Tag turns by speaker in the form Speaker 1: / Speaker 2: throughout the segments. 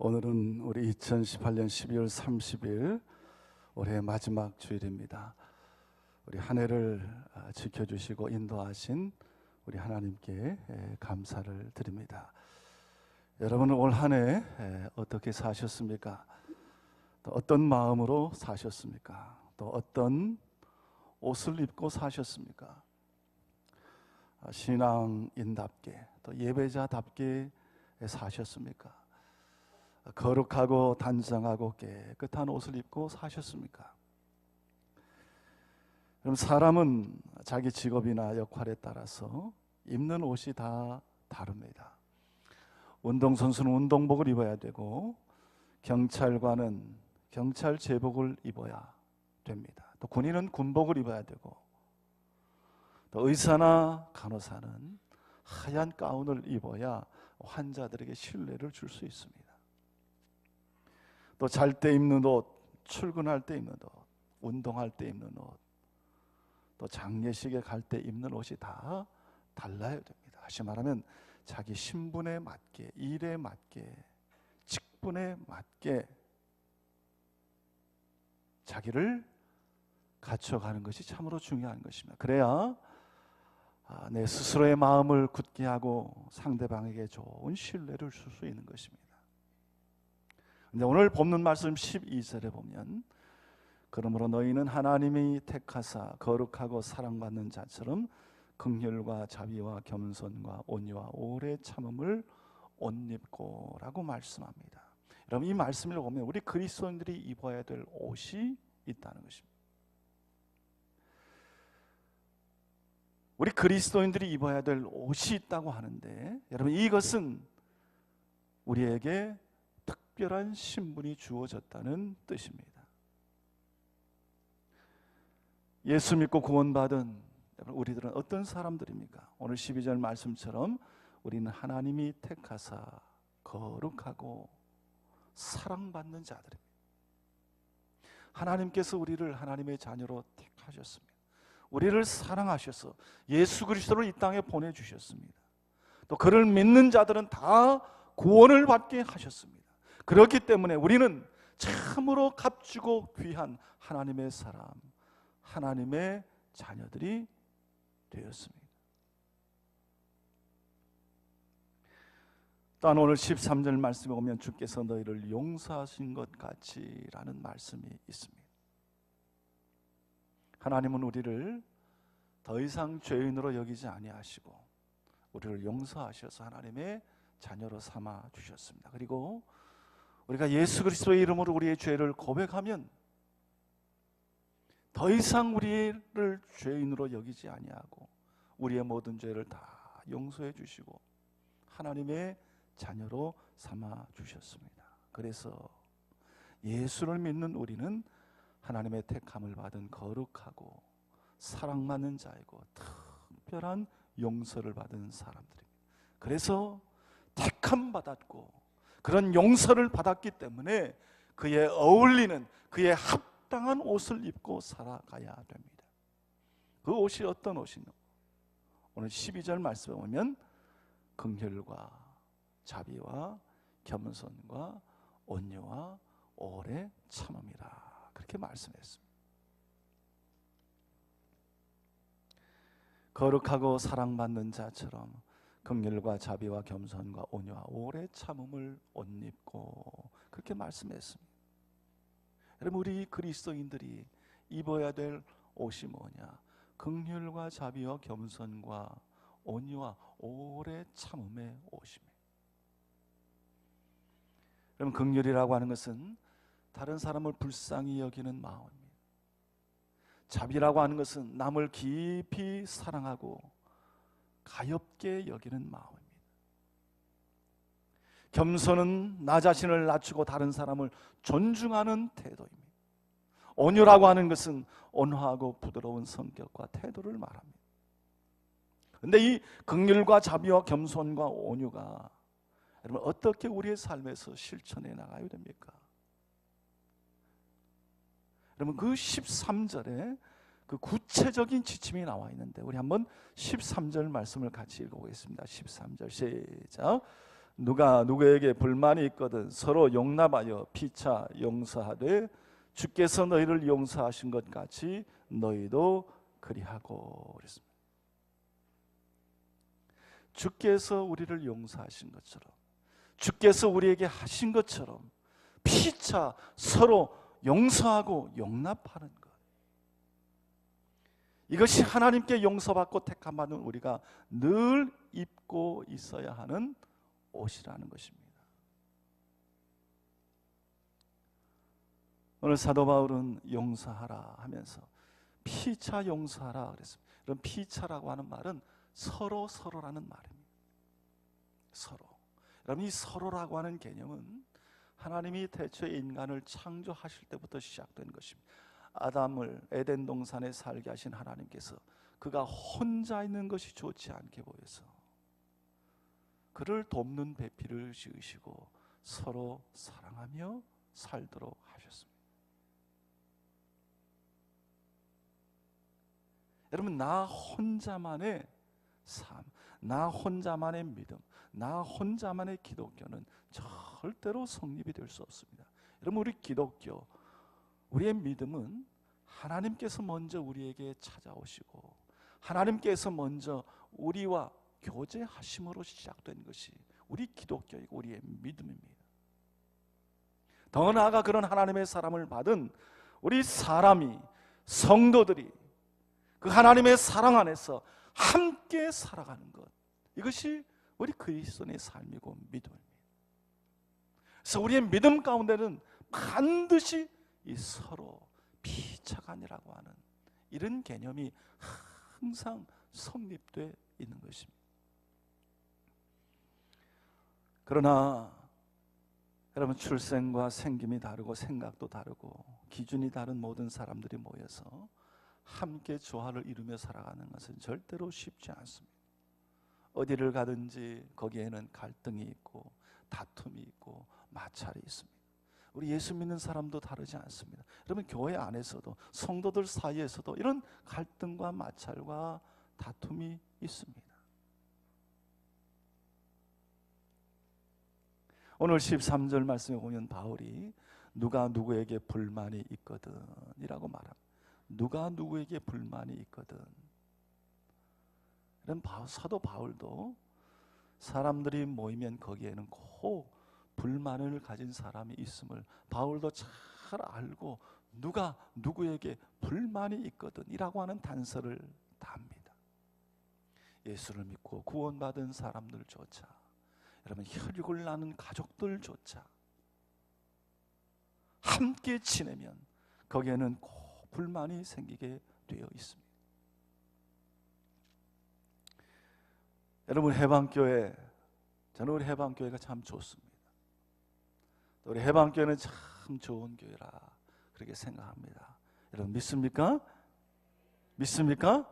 Speaker 1: 오늘은 우리 2018년 12월 30일 올해 마지막 주일입니다. 우리 한 해를 지켜주시고 인도하신 우리 하나님께 감사를 드립니다. 여러분은 올 한 해 어떻게 사셨습니까? 또 어떤 마음으로 사셨습니까? 또 어떤 옷을 입고 사셨습니까? 신앙인답게 또 예배자답게 사셨습니까? 거룩하고 단정하고 깨끗한 옷을 입고 사셨습니까? 그럼 사람은 자기 직업이나 역할에 따라서 입는 옷이 다 다릅니다. 운동선수는 운동복을 입어야 되고, 경찰관은 경찰 제복을 입어야 됩니다. 또 군인은 군복을 입어야 되고, 또 의사나 간호사는 하얀 가운을 입어야 환자들에게 신뢰를 줄 수 있습니다. 또 잘 때 입는 옷, 출근할 때 입는 옷, 운동할 때 입는 옷, 또 장례식에 갈 때 입는 옷이 다 달라야 됩니다. 다시 말하면 자기 신분에 맞게, 일에 맞게, 직분에 맞게 자기를 갖춰가는 것이 참으로 중요한 것입니다. 그래야 내 스스로의 마음을 굳게 하고 상대방에게 좋은 신뢰를 줄 수 있는 것입니다. 근데 오늘 본문 말씀 12절에 보면, 그러므로 너희는 하나님이 택하사 거룩하고 사랑받는 자처럼 긍휼과 자비와 겸손과 온유와 오래 참음을 옷 입고 라고 말씀합니다. 여러분, 이 말씀을 보면 우리 그리스도인들이 입어야 될 옷이 있다는 것입니다. 우리 그리스도인들이 입어야 될 옷이 있다고 하는데, 여러분, 이것은 우리에게 특별한 신분이 주어졌다는 뜻입니다. 예수 믿고 구원받은 우리들은 어떤 사람들입니까? 오늘 12절 말씀처럼 우리는 하나님이 택하사 거룩하고 사랑받는 자들입니다. 하나님께서 우리를 하나님의 자녀로 택하셨습니다. 우리를 사랑하셔서 예수 그리스도를 이 땅에 보내주셨습니다. 또 그를 믿는 자들은 다 구원을 받게 하셨습니다. 그렇기 때문에 우리는 참으로 값주고 귀한 하나님의 사람, 하나님의 자녀들이 되었습니다. 또한 오늘 13절 말씀에 보면 주께서 너희를 용서하신 것 같이 라는 말씀이 있습니다. 하나님은 우리를 더 이상 죄인으로 여기지 아니하시고 우리를 용서하셔서 하나님의 자녀로 삼아 주셨습니다. 그리고 우리가 예수 그리스도의 이름으로 우리의 죄를 고백하면 더 이상 우리를 죄인으로 여기지 아니하고 우리의 모든 죄를 다 용서해 주시고 하나님의 자녀로 삼아 주셨습니다. 그래서 예수를 믿는 우리는 하나님의 택함을 받은 거룩하고 사랑받는 자이고 특별한 용서를 받은 사람들입니다. 그래서 택함 받았고 그런 용서를 받았기 때문에 그에 어울리는, 그에 합당한 옷을 입고 살아가야 됩니다. 그 옷이 어떤 옷이냐? 오늘 12절 말씀에 보면 긍휼과 자비와 겸손과 온유와 오래 참음이라 그렇게 말씀했습니다. 거룩하고 사랑받는 자처럼 긍휼과 자비와 겸손과 온유와 오래 참음을 옷 입고 그렇게 말씀했습니다. 여러분, 우리 그리스도인들이 입어야 될 옷이 뭐냐? 긍휼과 자비와 겸손과 온유와 오래 참음의 옷입니다. 여러분, 긍휼이라고 하는 것은 다른 사람을 불쌍히 여기는 마음입니다. 자비라고 하는 것은 남을 깊이 사랑하고 가엾게 여기는 마음입니다. 겸손은 나 자신을 낮추고 다른 사람을 존중하는 태도입니다. 온유라고 하는 것은 온화하고 부드러운 성격과 태도를 말합니다. 그런데 이 긍휼과 자비와 겸손과 온유가 여러분 어떻게 우리의 삶에서 실천해 나가야 됩니까? 여러분, 그 13절에 그 구체적인 지침이 나와 있는데 우리 한번 13절 말씀을 같이 읽어보겠습니다. 13절 시작. 누가 누구에게 불만이 있거든 서로 용납하여 피차 용서하되 주께서 너희를 용서하신 것 같이 너희도 그리하고 그랬습니다. 주께서 우리를 용서하신 것처럼, 주께서 우리에게 하신 것처럼 피차 서로 용서하고 용납하는 것, 이것이 하나님께 용서받고 택함받은 우리가 늘 입고 있어야 하는 옷이라는 것입니다. 오늘 사도 바울은 용서하라 하면서 피차 용서하라 그랬습니다. 이런 피차라고 하는 말은 서로라는 말입니다. 서로. 여러분, 이 서로라고 하는 개념은 하나님이 태초에 인간을 창조하실 때부터 시작된 것입니다. 아담을 에덴 동산에 살게 하신 하나님께서 그가 혼자 있는 것이 좋지 않게 보여서 그를 돕는 배필을 지으시고 서로 사랑하며 살도록 하셨습니다. 여러분, 나 혼자만의 삶, 나 혼자만의 믿음, 나 혼자만의 기독교는 절대로 성립이 될 수 없습니다. 여러분, 우리 기독교, 우리의 믿음은 하나님께서 먼저 우리에게 찾아오시고 하나님께서 먼저 우리와 교제하심으로 시작된 것이 우리 기독교이고 우리의 믿음입니다. 더 나아가 그런 하나님의 사랑을 받은 우리 사람이, 성도들이 그 하나님의 사랑 안에서 함께 살아가는 것, 이것이 우리 그리스도인의 삶이고 믿음입니다. 그래서 우리의 믿음 가운데는 반드시 이 서로 피차간이라고 하는 이런 개념이 항상 성립되어 있는 것입니다. 그러나 여러분, 출생과 생김이 다르고 생각도 다르고 기준이 다른 모든 사람들이 모여서 함께 조화를 이루며 살아가는 것은 절대로 쉽지 않습니다. 어디를 가든지 거기에는 갈등이 있고 다툼이 있고 마찰이 있습니다. 우리 예수 믿는 사람도 다르지 않습니다. 여러분, 교회 안에서도 성도들 사이에서도 이런 갈등과 마찰과 다툼이 있습니다. 오늘 13절 말씀에 보면 바울이 누가 누구에게 불만이 있거든 이라고 말합니다. 누가 누구에게 불만이 있거든. 이런 사도 바울도 사람들이 모이면 거기에는 꼭 불만을 가진 사람이 있음을 바울도 잘 알고 누가 누구에게 불만이 있거든 이라고 하는 단서를 답니다. 예수를 믿고 구원받은 사람들조차, 여러분, 혈육을 나눈 가족들조차 함께 지내면 거기에는 꼭 불만이 생기게 되어 있습니다. 여러분, 해방교회, 저는 우리 해방교회가 참 좋습니다. 우리 해방교회는 참 좋은 교회라 그렇게 생각합니다. 여러분, 믿습니까? 믿습니까?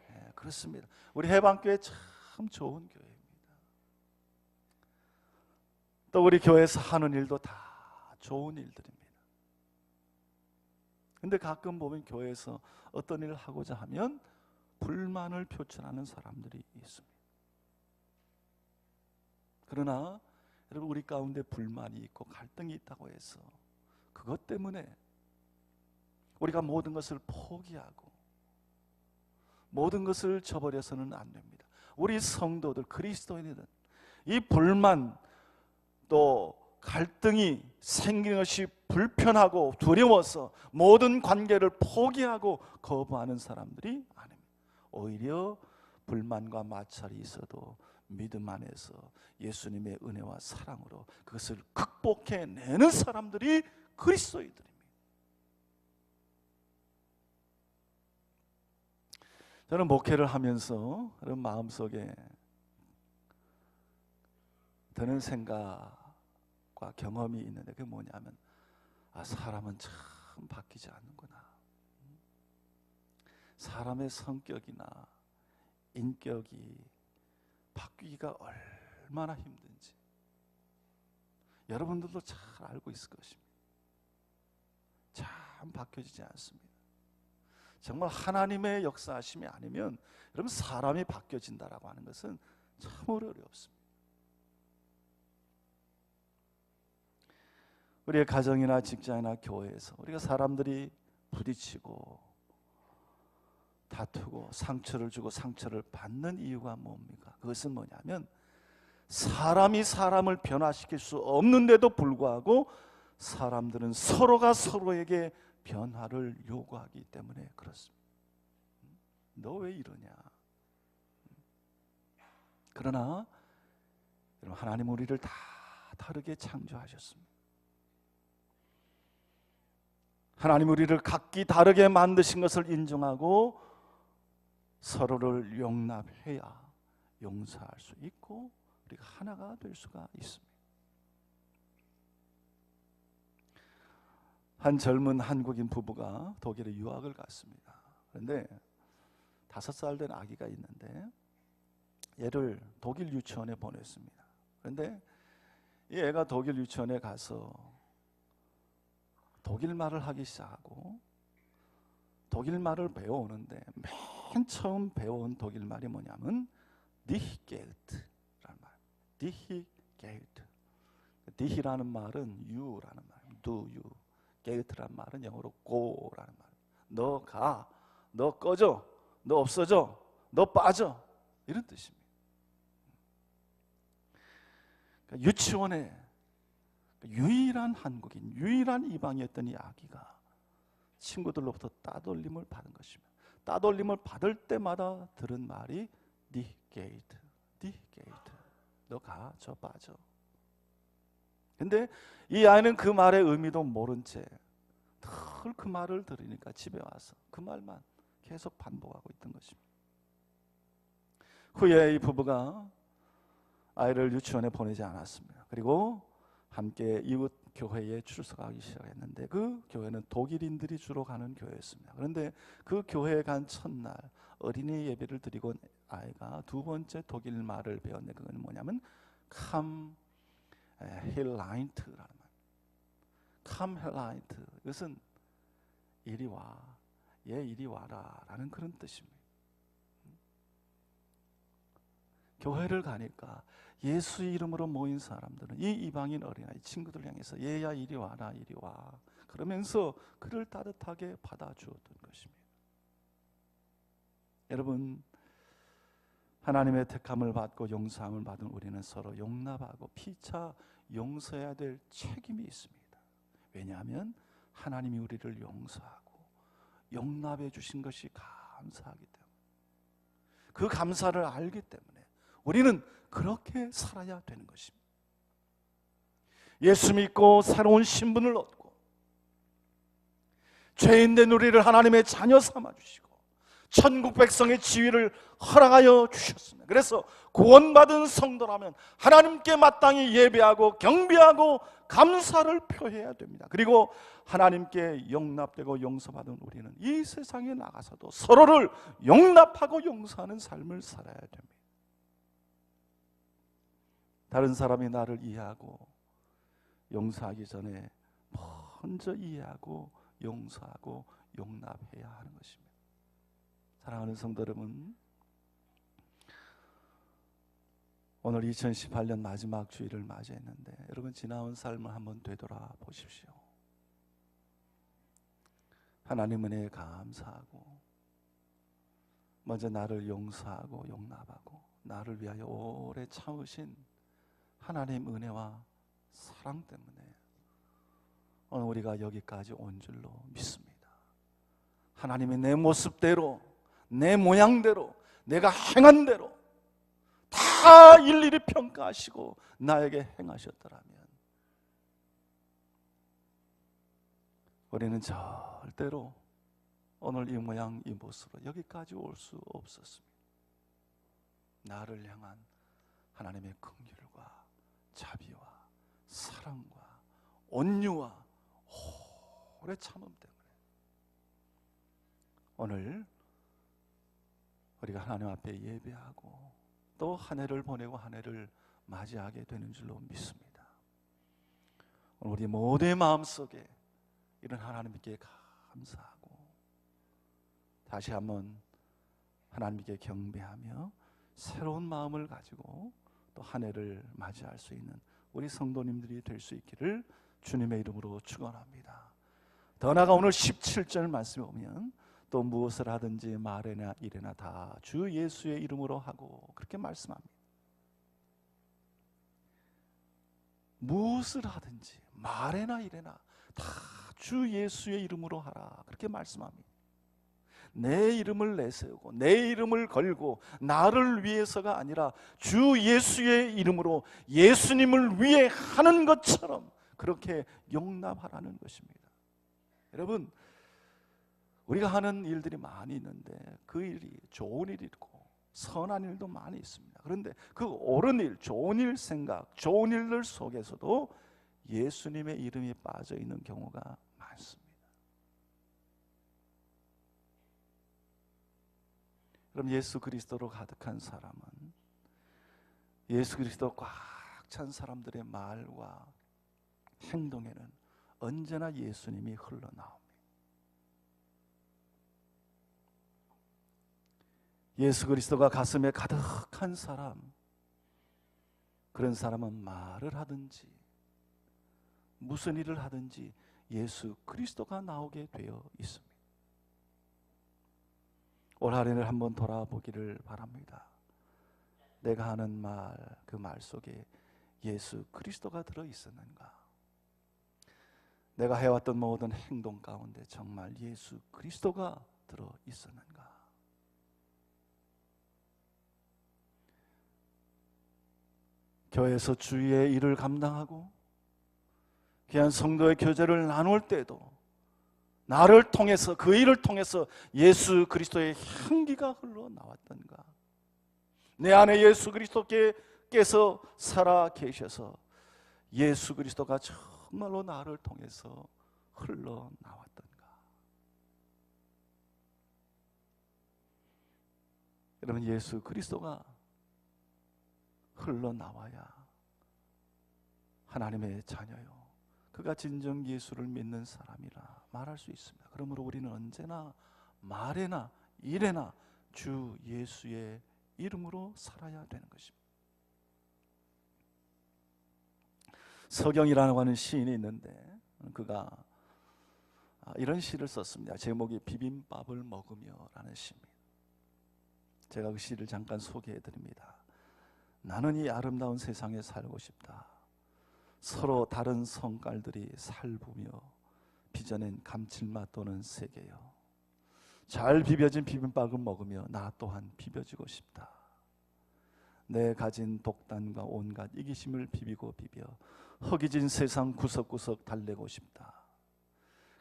Speaker 1: 네, 그렇습니다. 우리 해방교회 참 좋은 교회입니다. 또 우리 교회에서 하는 일도 다 좋은 일들입니다. 근데 가끔 보면 교회에서 어떤 일을 하고자 하면 불만을 표출하는 사람들이 있습니다. 그러나 여러분, 우리 가운데 불만이 있고 갈등이 있다고 해서 그것 때문에 우리가 모든 것을 포기하고 모든 것을 저버려서는 안 됩니다. 우리 성도들, 그리스도인들은 이 불만 또 갈등이 생기는 것이 불편하고 두려워서 모든 관계를 포기하고 거부하는 사람들이 아닙니다. 오히려 불만과 마찰이 있어도 믿음 안에서 예수님의 은혜와 사랑으로 그것을 극복해내는 사람들이 그리스도인들입니다. 저는 목회를 하면서 그런 마음속에 드는 생각과 경험이 있는데, 그게 뭐냐면 사람은 참 바뀌지 않는구나. 사람의 성격이나 인격이 바뀌기가 얼마나 힘든지 여러분들도 잘 알고 있을 것입니다. 참 바뀌어지지 않습니다. 정말 하나님의 역사하심이 아니면 여러분, 사람이 바뀌어진다라고 하는 것은 참으로 어렵습니다. 우리의 가정이나 직장이나 교회에서 우리가 사람들이 부딪히고 다투고 상처를 주고 상처를 받는 이유가 뭡니까? 그것은 뭐냐면 사람이 사람을 변화시킬 수 없는데도 불구하고 사람들은 서로가 서로에게 변화를 요구하기 때문에 그렇습니다. 너 왜 이러냐? 그러나 여러분, 하나님 우리를 다 다르게 창조하셨습니다. 하나님 우리를 각기 다르게 만드신 것을 인정하고 서로를 용납해야 용서할 수 있고 우리가 하나가 될 수가 있습니다. 한 젊은 한국인 부부가 독일에 유학을 갔습니다. 그런데 5살 된 아기가 있는데 얘를 독일 유치원에 보냈습니다. 그런데 이 애가 독일 유치원에 가서 독일 말을 하기 시작하고 독일 말을 배워오는데 맨 처음 배워온 독일 말이 뭐냐면 dich Geld라는 말. dich Geld. dich라는 말은 you라는 말. do you. Geld라는 말은 영어로 go라는 말. 너 가, 너 꺼져, 너 없어져, 너 빠져, 이런 뜻입니다. 그러니까 유치원에 유일한 한국인, 유일한 이방이었던 이 아기가 친구들로부터 따돌림을 받은 것입니다. 따돌림을 받을 때마다 들은 말이 니 게이트, 니 게이트. 너 가, 저 빠져. 근데 이 아이는 그 말의 의미도 모른 채 늘 그 말을 들으니까 집에 와서 그 말만 계속 반복하고 있던 것입니다. 후에 이 부부가 아이를 유치원에 보내지 않았습니다. 그리고 함께 이웃 교회에 출석하기 시작했는데 그 교회는 독일인들이 주로 가는 교회였습니다. 그런데 그 교회에 간 첫날 어린이 예배를 드리고 아이가 두 번째 독일 말을 배웠는데 그건 뭐냐면 캄 힐라인트라는 말. 캄 힐라인트. 이것은 이리 와, 얘 이리 와라 라는 그런 뜻입니다. 교회를 가니까 예수 이름으로 모인 사람들은 이 이방인 어린아이 친구들 향해서 얘야 이리 와라 이리 와 그러면서 그를 따뜻하게 받아주었던 것입니다. 여러분, 하나님의 택함을 받고 용서함을 받은 우리는 서로 용납하고 피차 용서해야 될 책임이 있습니다. 왜냐하면 하나님이 우리를 용서하고 용납해 주신 것이 감사하기 때문에, 그 감사를 알기 때문에 우리는 그렇게 살아야 되는 것입니다. 예수 믿고 새로운 신분을 얻고 죄인된 우리를 하나님의 자녀 삼아주시고 천국 백성의 지위를 허락하여 주셨습니다. 그래서 구원받은 성도라면 하나님께 마땅히 예배하고 경배하고 감사를 표해야 됩니다. 그리고 하나님께 용납되고 용서받은 우리는 이 세상에 나가서도 서로를 용납하고 용서하는 삶을 살아야 됩니다. 다른 사람이 나를 이해하고 용서하기 전에 먼저 이해하고 용서하고 용납해야 하는 것입니다. 사랑하는 성도 여러분, 오늘 2018년 마지막 주일을 맞이했는데 여러분 지나온 삶을 한번 되돌아 보십시오. 하나님 은혜에 감사하고 먼저 나를 용서하고 용납하고 나를 위하여 오래 참으신 하나님 은혜와 사랑 때문에 오늘 우리가 여기까지 온 줄로 믿습니다. 하나님이 내 모습대로 내 모양대로 내가 행한 대로 다 일일이 평가하시고 나에게 행하셨더라면 우리는 절대로 오늘 이 모양 이 모습으로 여기까지 올 수 없었습니다. 나를 향한 하나님의 긍휼과 자비와 사랑과 온유와 오래 참음 때문에 오늘 우리가 하나님 앞에 예배하고 또 한 해를 보내고 한 해를 맞이하게 되는 줄로 믿습니다. 오늘 우리 모두의 마음속에 이런 하나님께 감사하고 다시 한번 하나님께 경배하며 새로운 마음을 가지고 또 한 해를 맞이할 수 있는 우리 성도님들이 될 수 있기를 주님의 이름으로 축원합니다. 더 나아가 오늘 17절 말씀에 보면 또 무엇을 하든지 말이나 일이나 다 주 예수의 이름으로 하고 그렇게 말씀합니다. 무엇을 하든지 말이나 일이나 다 주 예수의 이름으로 하라 그렇게 말씀합니다. 내 이름을 내세우고 내 이름을 걸고 나를 위해서가 아니라 주 예수의 이름으로 예수님을 위해 하는 것처럼 그렇게 용납하라는 것입니다. 여러분, 우리가 하는 일들이 많이 있는데 그 일이 좋은 일이 있고 선한 일도 많이 있습니다. 그런데 그 옳은 일, 좋은 일 생각, 좋은 일들 속에서도 예수님의 이름이 빠져 있는 경우가 많습니다. 그럼 예수 그리스도로 가득한 사람은 예수 그리스도 꽉 찬 사람들의 말과 행동에는 언제나 예수님이 흘러나옵니다. 예수 그리스도가 가슴에 가득한 사람, 그런 사람은 말을 하든지 무슨 일을 하든지 예수 그리스도가 나오게 되어 있습니다. 올 한해를 한번 돌아보기를 바랍니다. 내가 하는 말, 그 말 속에 예수 그리스도가 들어있었는가? 내가 해왔던 모든 행동 가운데 정말 예수 그리스도가 들어있었는가? 교회에서 주의 일을 감당하고 귀한 성도의 교제를 나눌 때도 나를 통해서 그 일을 통해서 예수 그리스도의 향기가 흘러나왔던가? 내 안에 예수 그리스도께서 살아 계셔서 예수 그리스도가 정말로 나를 통해서 흘러나왔던가? 여러분, 예수 그리스도가 흘러나와야 하나님의 자녀요, 그가 진정 예수를 믿는 사람이라 말할 수 있습니다. 그러므로 우리는 언제나 말에나 일에나 주 예수의 이름으로 살아야 되는 것입니다. 서경이라고 하는 시인이 있는데 그가 이런 시를 썼습니다. 제목이 비빔밥을 먹으며 라는 시입니다. 제가 그 시를 잠깐 소개해 드립니다. 나는 이 아름다운 세상에 살고 싶다. 서로 다른 성깔들이 살부며 빚어낸 감칠맛 도는 세계요. 잘 비벼진 비빔밥을 먹으며 나 또한 비벼지고 싶다. 내 가진 독단과 온갖 이기심을 비비고 비벼 허기진 세상 구석구석 달래고 싶다.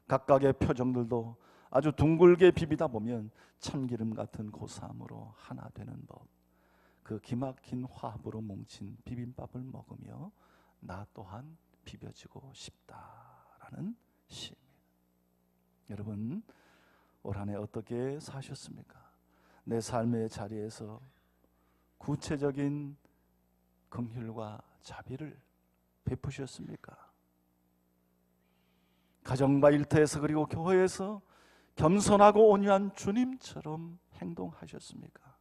Speaker 1: 각각의 표정들도 아주 둥글게 비비다 보면 참기름 같은 고사함으로 하나 되는 법. 그 기막힌 화합으로 뭉친 비빔밥을 먹으며 나 또한 비벼지고 싶다라는 시입니다. 여러분, 올 한 해 어떻게 사셨습니까? 내 삶의 자리에서 구체적인 긍휼과 자비를 베푸셨습니까? 가정과 일터에서 그리고 교회에서 겸손하고 온유한 주님처럼 행동하셨습니까?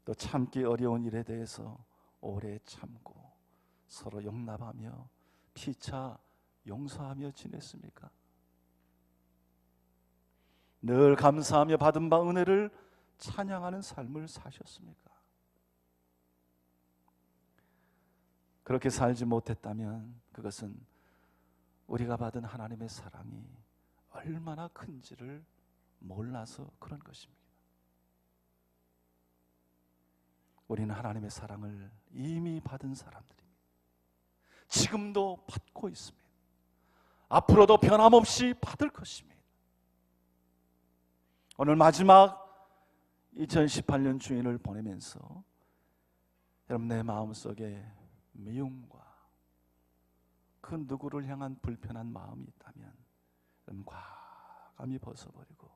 Speaker 1: 또 참기 어려운 일에 대해서 오래 참고 서로 용납하며 피차 용서하며 지냈습니까? 늘 감사하며 받은 바 은혜를 찬양하는 삶을 사셨습니까? 그렇게 살지 못했다면 그것은 우리가 받은 하나님의 사랑이 얼마나 큰지를 몰라서 그런 것입니다. 우리는 하나님의 사랑을 이미 받은 사람들입니다. 지금도 받고 있습니다. 앞으로도 변함없이 받을 것입니다. 오늘 마지막 2018년 주인을 보내면서 여러분, 내 마음속에 미움과 그 누구를 향한 불편한 마음이 있다면 여러분, 과감히 벗어버리고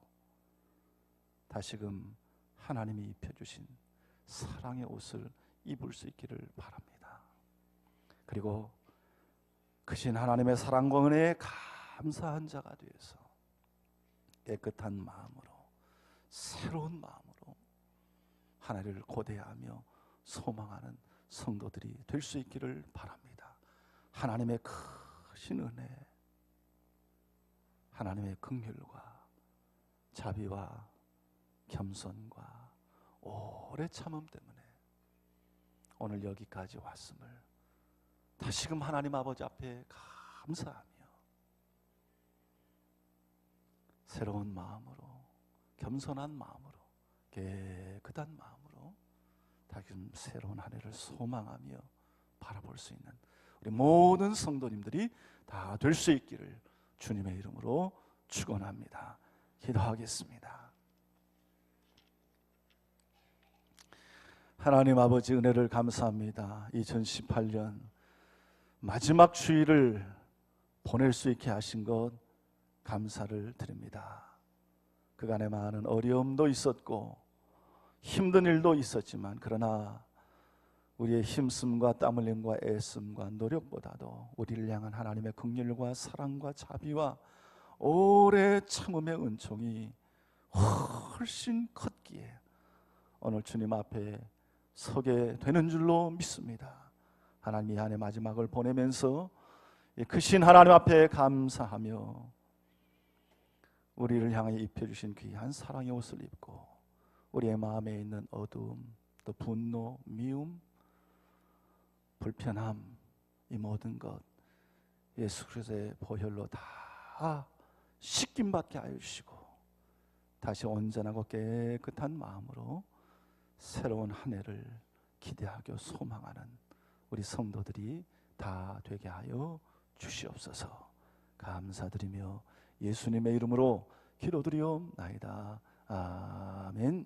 Speaker 1: 다시금 하나님이 입혀주신 사랑의 옷을 입을 수 있기를 바랍니다. 그리고 크신 하나님의 사랑과 은혜에 감사한 자가 되어서 깨끗한 마음으로, 새로운 마음으로 하나님을 고대하며 소망하는 성도들이 될 수 있기를 바랍니다. 하나님의 크신 은혜, 하나님의 긍휼과 자비와 겸손과 오래 참음 때문에 오늘 여기까지 왔음을 다시금 하나님 아버지 앞에 감사하며 새로운 마음으로, 겸손한 마음으로, 깨끗한 마음으로 다시금 새로운 한 해를 소망하며 바라볼 수 있는 우리 모든 성도님들이 다 될 수 있기를 주님의 이름으로 축원합니다. 기도하겠습니다. 하나님 아버지 은혜를 감사합니다. 2018년 마지막 주일을 보낼 수 있게 하신 것 감사를 드립니다. 그간에 많은 어려움도 있었고 힘든 일도 있었지만 그러나 우리의 힘씀과 땀 흘림과 애씀과 노력보다도 우리를 향한 하나님의 긍휼과 사랑과 자비와 오래 참음의 은총이 훨씬 컸기에 오늘 주님 앞에 서게 되는 줄로 믿습니다. 하나님 이 한 해 마지막을 보내면서 크신 하나님 앞에 감사하며 우리를 향해 입혀주신 귀한 사랑의 옷을 입고 우리의 마음에 있는 어두움, 또 분노, 미움, 불편함, 이 모든 것 예수 그리스도의 보혈로 다 씻김받게 하여 주시고 다시 온전하고 깨끗한 마음으로 새로운 한 해를 기대하고 소망하는 우리 성도들이 다 되게 하여 주시옵소서. 감사드리며 예수님의 이름으로 기도드리옵나이다. 아멘.